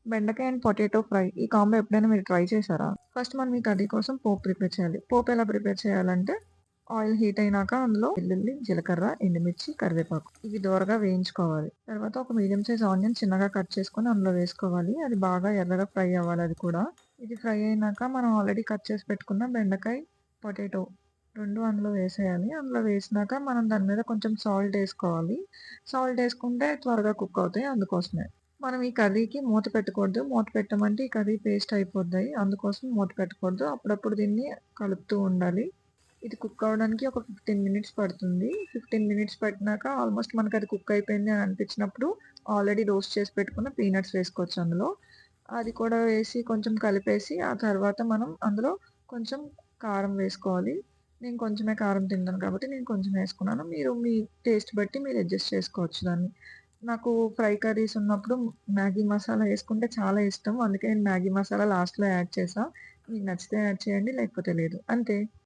బెండకాయ and potato fry. ఈ combo ఎప్పుడైనా మీరు ట్రై చేశారా? ఫస్ట్ మనం ఈ కర్రీ కోసం పోపు ప్రిపేర్ చేయాలి. పోపు ఎలా ప్రిపేర్ చేయాలంటే, ఆయిల్ హీట్ అయినాక అందులో వెల్లుల్లి, జీలకర్ర, ఎండుమిర్చి, కరివేపాకు ఇవి దోరగా వేయించుకోవాలి. తర్వాత ఒక మీడియం సైజ్ ఆనియన్ చిన్నగా కట్ చేసుకొని అందులో వేసుకోవాలి. అది బాగా ఎర్రగా ఫ్రై అవ్వాలి అది కూడా. ఇది ఫ్రై అయినాక మనం ఆల్రెడీ కట్ చేసి పెట్టుకున్న బెండకాయ, పొటాటో 2 అందులో వేసేయాలి. అందులో వేసినాక మనం దాని మీద కొంచెం సాల్ట్ ఏసుకోవాలి. సాల్ట్ ఏసుకుంటే త్వరగా కుక్ అవుతాయి అందుకోసమే. మనం ఈ కర్రీకి మూత పెట్టకూడదు. మూత పెట్టామంటే ఈ కర్రీ పేస్ట్ అయిపోద్ది. అందుకోసం మూత పెట్టకూడదు. అప్పుడప్పుడు దీన్ని కలుపుతూ ఉండాలి. ఇది కుక్ అవ్వడానికి ఒక 15 మినిట్స్ పడుతుంది. 15 మినిట్స్ పట్టినాక ఆల్మోస్ట్ మనకది కుక్ అయిపోయింది అని అనిపించినప్పుడు ఆల్రెడీ రోస్ట్ చేసి పెట్టుకున్న పీనట్స్ వేసుకోవచ్చు అందులో. అది కూడా వేసి కొంచెం కలిపేసి ఆ తర్వాత మనం అందులో కొంచెం కారం వేసుకోవాలి. నేను కొంచెమే కారం తింటాను కాబట్టి నేను కొంచెం వేసుకున్నాను. మీరు మీ టేస్ట్ బట్టి మీరు అడ్జస్ట్ చేసుకోవచ్చు దాన్ని. నాకు ఫ్రై కర్రీస్ ఉన్నప్పుడు మ్యాగీ మసాలా యేసుకుంటే చాలా ఇష్టం. అందుకే నేను మ్యాగీ మసాలా లాస్ట్‌లో యాడ్ చేశా. మీకు నచ్చితే యాడ్ చేయండి. లేకపోతే లేదు. అంతే.